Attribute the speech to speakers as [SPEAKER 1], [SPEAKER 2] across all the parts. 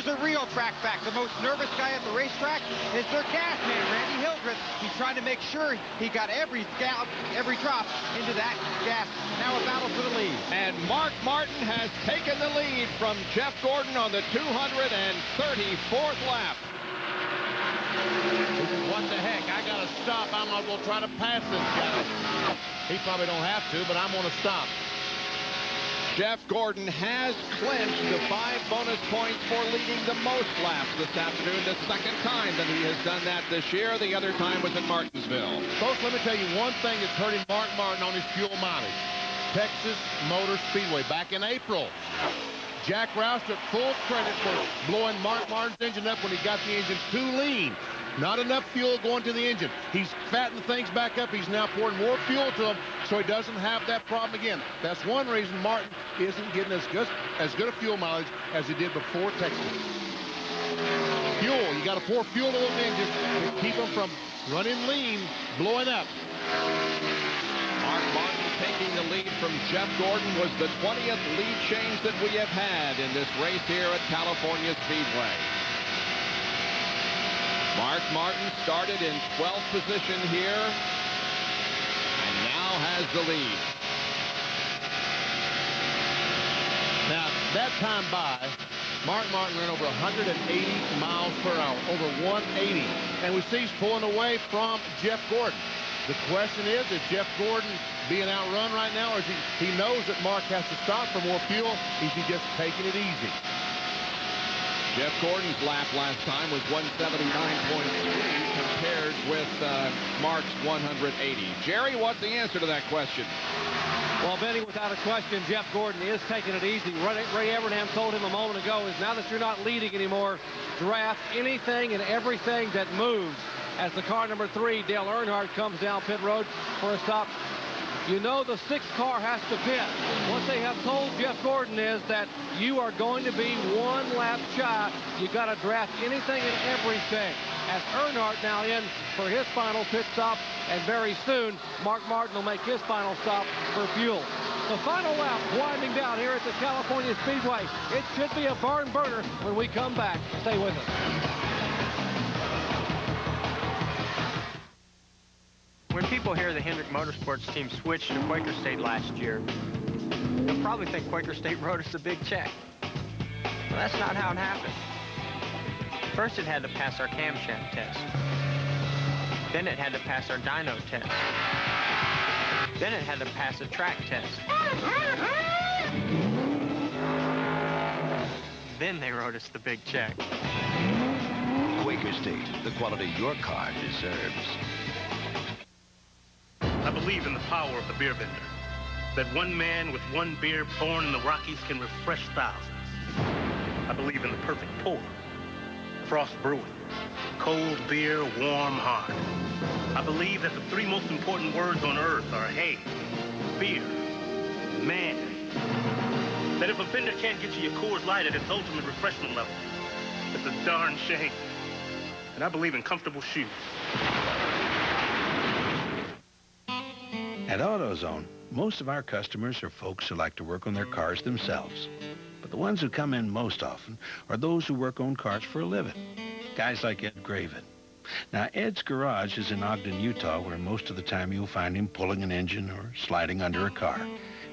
[SPEAKER 1] the real track fact. The most nervous guy at the racetrack is their gas man, Randy Hildreth. He's trying to make sure he got every drop into that gas. Now a battle for the lead.
[SPEAKER 2] And Mark Martin has taken the lead from Jeff Gordon on the 234th lap.
[SPEAKER 3] What the heck? I got to stop. I'm not going to try to pass this guy. He probably don't have to, but I'm going to stop.
[SPEAKER 2] Jeff Gordon has clinched the 5 bonus points for leading the most laps this afternoon. The second time that he has done that this year. The other time was in Martinsville.
[SPEAKER 3] Folks, let me tell you one thing that's hurting Mark Martin on his fuel mileage. Texas Motor Speedway back in April. Jack Roush took full credit for blowing Mark Martin's engine up when he got the engine too lean. Not enough fuel going to the engine. He's fattening things back up. He's now pouring more fuel to him so he doesn't have that problem again. That's one reason Martin isn't getting as good a fuel mileage as he did before Texas. Fuel. You got to pour fuel to those engines to keep them from running lean, blowing up.
[SPEAKER 2] Mark Martin taking the lead from Jeff Gordon was the 20th lead change that we have had in this race here at California Speedway. Mark Martin started in 12th position here and now has the lead.
[SPEAKER 3] Now, that time by, Mark Martin ran over 180 miles per hour, over 180. And we see he's pulling away from Jeff Gordon. The question is Jeff Gordon being outrun right now, or is he knows that Mark has to stop for more fuel? Is he just taking it easy?
[SPEAKER 2] Jeff Gordon's lap last time was 179.3 compared with Mark's 180. Jerry, what's the answer to that question?
[SPEAKER 4] Well, Benny, without a question, Jeff Gordon is taking it easy. Ray Evernham told him a moment ago is now that you're not leading anymore, draft anything and everything that moves. As the car number 3, Dale Earnhardt, comes down pit road for a stop. You know the 6th car has to pit. What they have told Jeff Gordon is that you are going to be 1 lap shy. You got to draft anything and everything. As Earnhardt now in for his final pit stop, and very soon Mark Martin will make his final stop for fuel. The final lap winding down here at the California Speedway. It should be a barn burner when we come back. Stay with us.
[SPEAKER 5] When people hear the Hendrick Motorsports team switched to Quaker State last year, they'll probably think Quaker State wrote us a big check. Well, that's not how it happened. First, it had to pass our camshaft test. Then it had to pass our dyno test. Then it had to pass a track test. Then they wrote us the big check.
[SPEAKER 6] Quaker State, the quality your car deserves.
[SPEAKER 7] I believe in the power of the beer vendor. That one man with one beer born in the Rockies can refresh thousands. I believe in the perfect pour. Frost Brewing. Cold beer, warm heart. I believe that the 3 most important words on earth are hay, beer, man. That if a vendor can't get you your Coors Light at its ultimate refreshment level, it's a darn shame. And I believe in comfortable shoes.
[SPEAKER 8] At AutoZone, most of our customers are folks who like to work on their cars themselves. But the ones who come in most often are those who work on cars for a living. Guys like Ed Graven. Now, Ed's garage is in Ogden, Utah, where most of the time you'll find him pulling an engine or sliding under a car.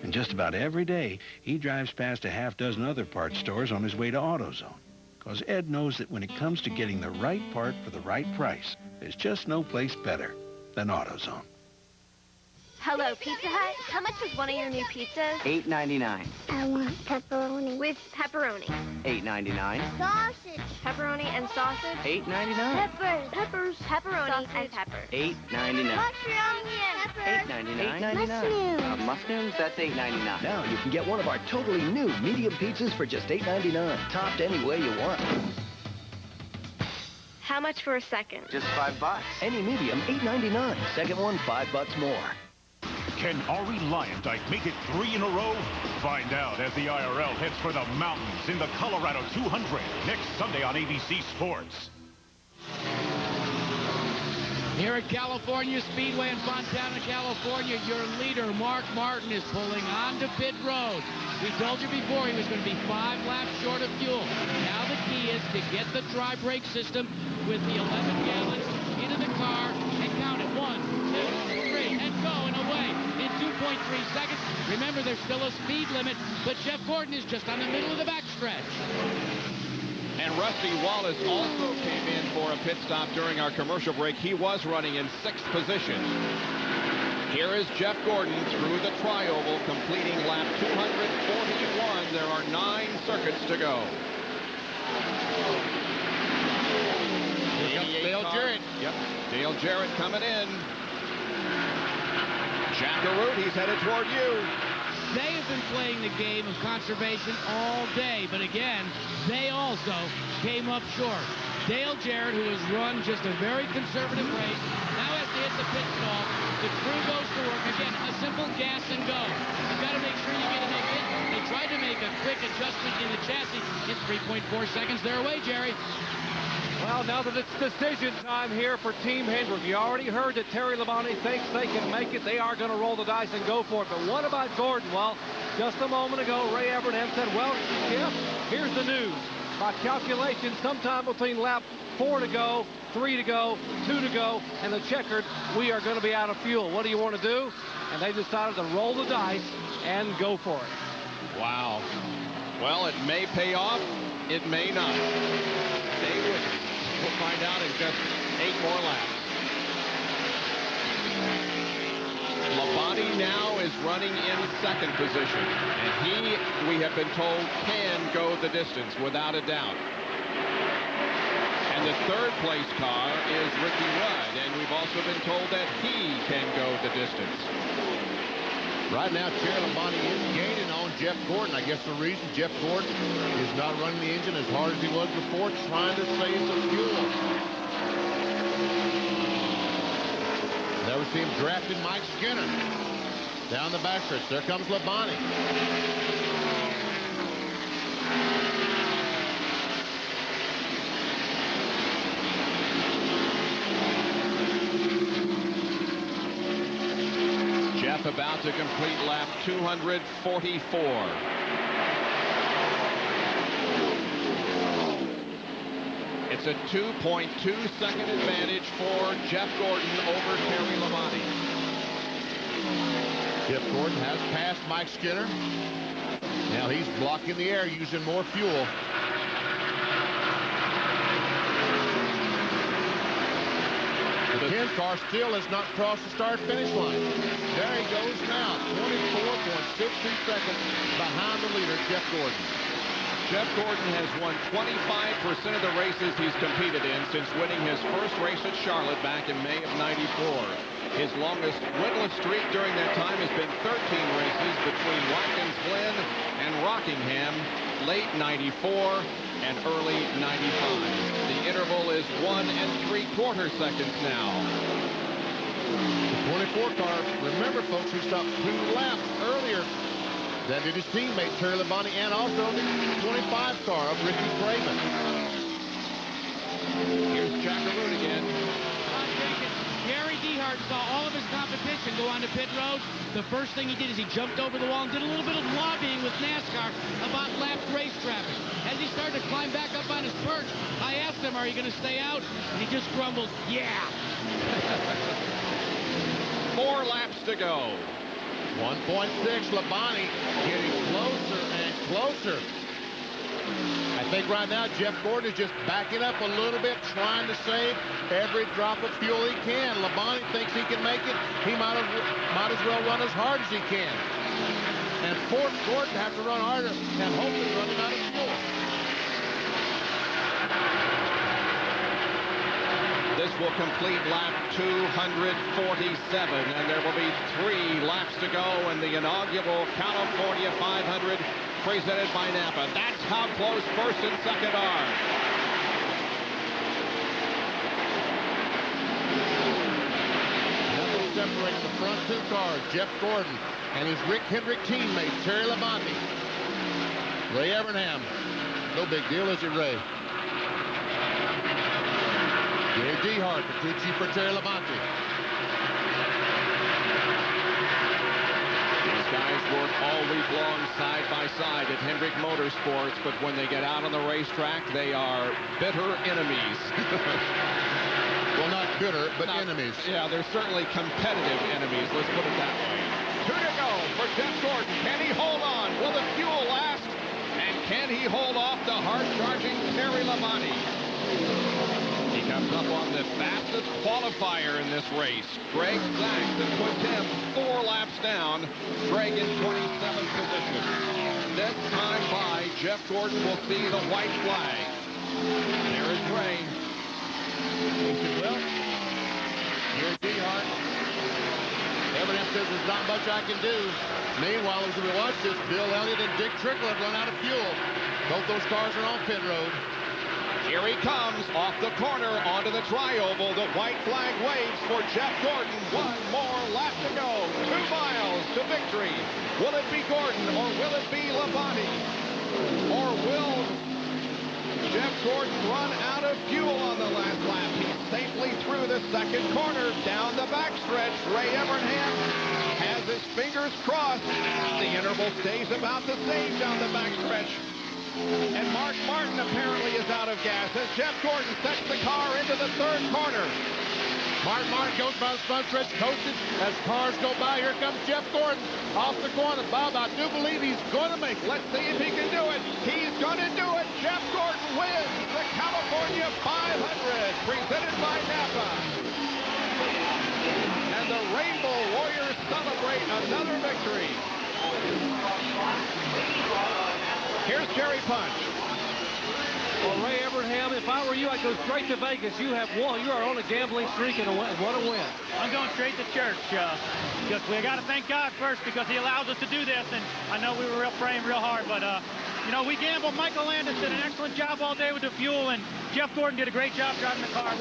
[SPEAKER 8] And just about every day, he drives past a half-dozen other parts stores on his way to AutoZone. Because Ed knows that when it comes to getting the right part for the right price, there's just no place better than AutoZone.
[SPEAKER 9] Hello, Pizza Hut. How much is one of your new pizzas?
[SPEAKER 10] $8.99.
[SPEAKER 9] I want pepperoni. With pepperoni.
[SPEAKER 10] $8.99.
[SPEAKER 9] Sausage. Pepperoni and sausage.
[SPEAKER 10] $8.99.
[SPEAKER 9] Peppers. Pepperoni sausage. And peppers.
[SPEAKER 10] $8.99.
[SPEAKER 9] Mushroom. Peppers.
[SPEAKER 10] $8.99.
[SPEAKER 9] Mushroom.
[SPEAKER 10] Mushrooms, that's $8.99.
[SPEAKER 11] Now you can get one of our totally new medium pizzas for just $8.99. Topped any way you want.
[SPEAKER 9] How much for a second?
[SPEAKER 10] Just $5.
[SPEAKER 11] Any medium, $8.99. Second one, $5 more.
[SPEAKER 12] Can Ari Lyondike make it 3 in a row? Find out as the IRL heads for the mountains in the Colorado 200 next Sunday on ABC Sports.
[SPEAKER 13] Here at California Speedway in Fontana, California, your leader, Mark Martin, is pulling onto pit road. We told you before he was going to be 5 laps short of fuel. Now the key is to get the dry brake system with the 11 gallons into the car and count it. 1, 2, 3, and go and away in 2.3 seconds. Remember, there's still a speed limit, but Jeff Gordon is just on the middle of the backstretch.
[SPEAKER 2] And Rusty Wallace also came in for a pit stop during our commercial break. He was running in 6th position. Here is Jeff Gordon through the tri-oval, completing lap 241. There are 9 circuits to go.
[SPEAKER 3] Here comes Dale Jarrett.
[SPEAKER 2] Yep, Dale Jarrett coming in. Jack Arute, he's headed toward you.
[SPEAKER 13] They have been playing the game of conservation all day, but again, they also came up short. Dale Jarrett, who has run just a very conservative race, now has to hit the pit stall. The crew goes to work. Again, a simple gas and go. You've got to make sure you get in a hit. They tried to make a quick adjustment in the chassis. In 3.4 seconds, they're away, Jerry.
[SPEAKER 4] Well, now that it's decision time here for Team Hendrick, you already heard that Terry Labonte thinks they can make it. They are going to roll the dice and go for it. But what about Gordon? Well, just a moment ago, Ray Evernham said, well, Jeff, here's the news. By calculation, sometime between lap 4 to go, 3 to go, 2 to go, and the checkered, we are going to be out of fuel. What do you want to do? And they decided to roll the dice and go for it.
[SPEAKER 2] Wow. Well, it may pay off. It may not. Stay with it. We'll find out in just 8 more laps. Labonte now is running in 2nd position, and he, we have been told, can go the distance without a doubt. And the 3rd place car is Ricky Rudd, and we've also been told that he can go the distance.
[SPEAKER 3] Right now, Terry Labonte is gaining on Jeff Gordon. I guess the reason Jeff Gordon is not running the engine as hard as he was before, trying to save some fuel. There we see him drafting Mike Skinner down the backstretch. There comes Labonte.
[SPEAKER 2] Jeff about to complete lap 244. It's a 2.2-second advantage for Jeff Gordon over Terry Labonte.
[SPEAKER 3] Jeff Gordon has passed Mike Skinner. Now he's blocking the air using more fuel. The 10 car still has not crossed the start-finish line. There he goes now, 24.62 seconds behind the leader, Jeff Gordon.
[SPEAKER 2] Jeff Gordon has won 25% of the races he's competed in since winning his first race at Charlotte back in May of '94. His longest winless streak during that time has been 13 races between Watkins Glen and Rockingham, late '94 and early '95. The interval is 1 3/4 seconds now.
[SPEAKER 3] The 24 car, remember folks, he stopped 2 laps earlier than did his teammate Terry Labonte, and also the 25 car of Ricky Craven.
[SPEAKER 2] Here's Jack Arute again.
[SPEAKER 13] Gary Dehart saw all of his competition go onto pit road. The first thing he did is he jumped over the wall and did a little bit of lobbying with NASCAR about lapped race traffic. As he started to climb back up on his perch, I asked him, are you going to stay out? And he just grumbled, yeah.
[SPEAKER 2] 4 laps to go.
[SPEAKER 3] 1.6, Labonte getting closer and closer. I think right now Jeff Gordon is just backing up a little bit, trying to save every drop of fuel he can. Labonte thinks he can make it. He might as well run as hard as he can. And force Gordon to have to run harder and hopefully run him out of fuel.
[SPEAKER 2] This will complete lap 247, and there will be 3 laps to go in the inaugural California 500 presented by NAPA. That's how close first and second are.
[SPEAKER 3] Nothing separates the front 2 cars, Jeff Gordon and his Rick Hendrick teammate, Terry Labonte. Ray Evernham. No big deal, is it, Ray? Gary Dehart, the crew chief for Terry Labonte.
[SPEAKER 2] He's Guys work all week long side by side at Hendrick Motorsports, but when they get out on the racetrack, they are bitter enemies.
[SPEAKER 3] Well, not bitter, but enemies.
[SPEAKER 2] Yeah, they're certainly competitive enemies. Let's put it that way. 2 to go for Jeff Gordon. Can he hold on? Will the fuel last? And can he hold off the hard-charging Terry Labonte? He comes up on the fastest qualifier in this race. Greg Zach, that puts him 4 laps down. Greg in 27th position. This time by, Jeff Gordon will see the white flag. There is Ray.
[SPEAKER 3] He said, well, here's D-Hart. Everett says there's not much I can do. Meanwhile, as we watch this, Bill Elliott and Dick Trickle have run out of fuel. Both those cars are on pit road.
[SPEAKER 2] Here he comes off the corner onto the tri-oval. The white flag waves for Jeff Gordon. 1 more lap to go. 2 miles to victory. Will it be Gordon or will it be Labonte? Or will Jeff Gordon run out of fuel on the last lap? He's safely through the second corner. Down the backstretch, Ray Evernham has his fingers crossed. The interval stays about the same down the backstretch. And Mark Martin apparently is out of gas as Jeff Gordon sets the car into the third corner.
[SPEAKER 3] Mark Martin goes by the front stretch, coasted. As cars go by, here comes Jeff Gordon off the corner. Bob, I do believe he's going to make it.
[SPEAKER 2] Let's see if he can do it. He's going to do it. Jeff Gordon wins the California 500 presented by NAPA. And the Rainbow Warriors celebrate another victory. Here's Jerry Punch.
[SPEAKER 4] Well, Ray Evernham, if I were you, I'd go straight to Vegas. You have won. You are on a gambling streak, and what a win.
[SPEAKER 14] I'm going straight to church. Because we got to thank God first because he allows us to do this. And I know we were praying real hard, but, you know, we gambled. Michael Landis did an excellent job all day with the fuel, and Jeff Gordon did a great job driving the car.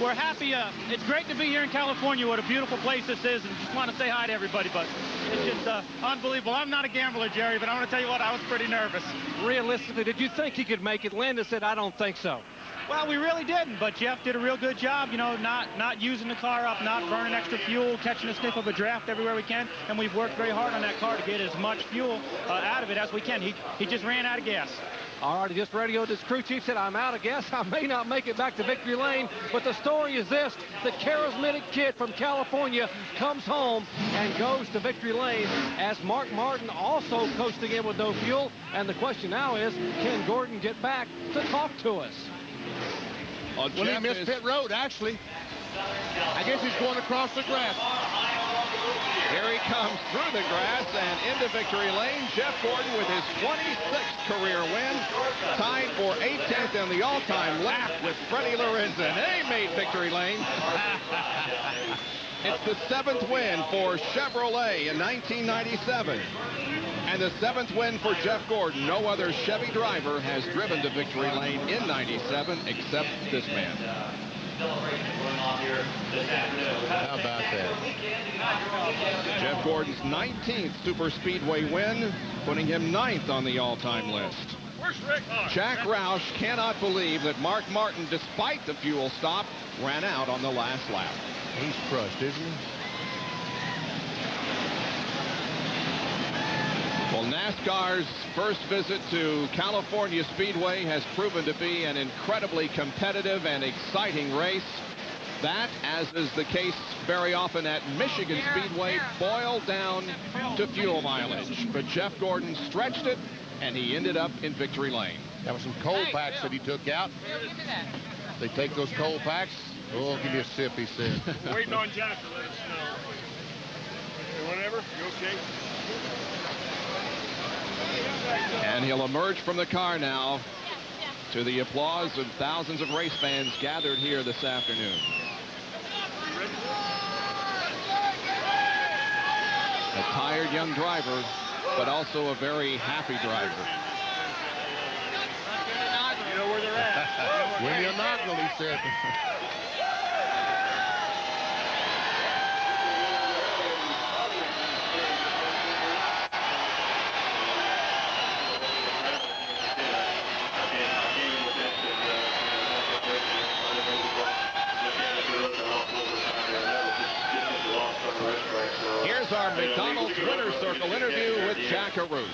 [SPEAKER 14] We're happy. It's great to be here in California. What a beautiful place this is, and just want to say hi to everybody. But it's just unbelievable. I'm not a gambler, Jerry, but I want to tell you what, I was pretty nervous.
[SPEAKER 4] Realistically, did you think he could make it? Landis said, I don't think so.
[SPEAKER 14] Well, we really didn't, but Jeff did a real good job, you know, not using the car up, not burning extra fuel, catching a sniff of a draft everywhere we can, and we've worked very hard on that car to get as much fuel out of it as we can. He just ran out of gas.
[SPEAKER 4] All right, he just radioed his crew chief, said, I'm out of gas. I may not make it back to victory lane, but the story is this. The charismatic kid from California comes home and goes to victory lane as Mark Martin also coasting in with no fuel. And the question now is, can Gordon get back to talk to us?
[SPEAKER 3] Well, he missed pit road, actually. I guess he's going across the grass.
[SPEAKER 2] Here he comes through the grass and into victory lane. Jeff Gordon with his 26th career win, tied for 18th in the all-time lap with Freddie Lorenzen. He made victory lane. It's the 7th win for Chevrolet in 1997. And the 7th win for Jeff Gordon. No other Chevy driver has driven to victory lane in 97 except this man.
[SPEAKER 3] How about that?
[SPEAKER 2] Jeff Gordon's 19th super speedway win, putting him 9th on the all-time list. Jack Roush cannot believe that Mark Martin, despite the fuel stop, ran out on the last lap.
[SPEAKER 3] He's crushed, isn't he?
[SPEAKER 2] Well, NASCAR's first visit to California Speedway has proven to be an incredibly competitive and exciting race. That, as is the case very often at Michigan Speedway, boiled down to fuel mileage. But Jeff Gordon stretched it, and he ended up in victory lane.
[SPEAKER 3] That was some coal packs that he took out. They take those coal packs. Oh, give me a sip, he said.
[SPEAKER 15] Waiting on Jack to let us know. Hey, whatever, you okay?
[SPEAKER 2] And he'll emerge from the car now to the applause of thousands of race fans gathered here this afternoon. A tired young driver, but also a very happy driver.
[SPEAKER 15] You know where they're at.
[SPEAKER 3] When you're not, he said.
[SPEAKER 2] our McDonald's Winner's Circle interview with Jack Arute.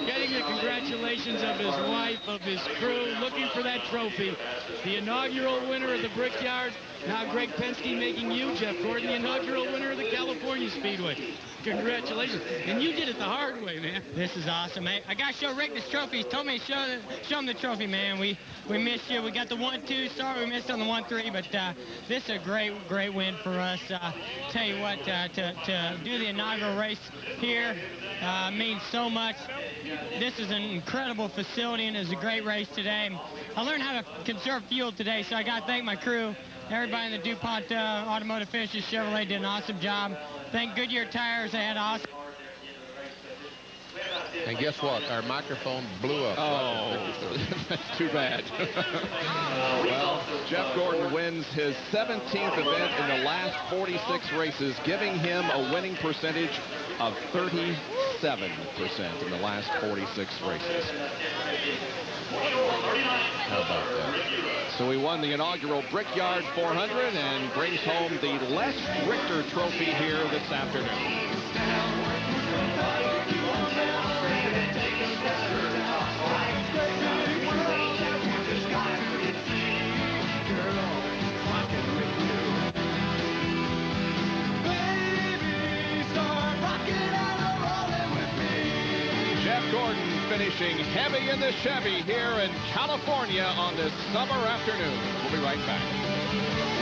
[SPEAKER 13] Getting the congratulations of his wife, of his crew, looking for that trophy. The inaugural winner of the Brickyard. Now Greg Penske making you, Jeff Gordon, the inaugural winner of the California Speedway. Congratulations. And you did it the hard way, man.
[SPEAKER 16] This is awesome. Hey, I got to show Rick this trophy. He told me to show him the trophy, man. We missed you. We got the 1-2. Sorry we missed on the 1-3, but this is a great win for us. Tell you what, to do the inaugural race here means so much. This is an incredible facility, and it's a great race today. I learned how to conserve fuel today, so I got to thank my crew. Everybody in the DuPont Automotive Finishes Chevrolet did an awesome job. Thank Goodyear Tires. They had awesome.
[SPEAKER 3] And guess what? Our microphone blew up.
[SPEAKER 2] Oh, that's too bad. Well, Jeff Gordon wins his 17th event in the last 46 races, giving him a winning percentage of 37% in the last 46 races.
[SPEAKER 3] How about that?
[SPEAKER 2] So he won the inaugural Brickyard 400 and brings home the Les Richter Trophy here this afternoon. Jeff Gordon finishing heavy in the Chevy here in California on this summer afternoon. We'll be right back.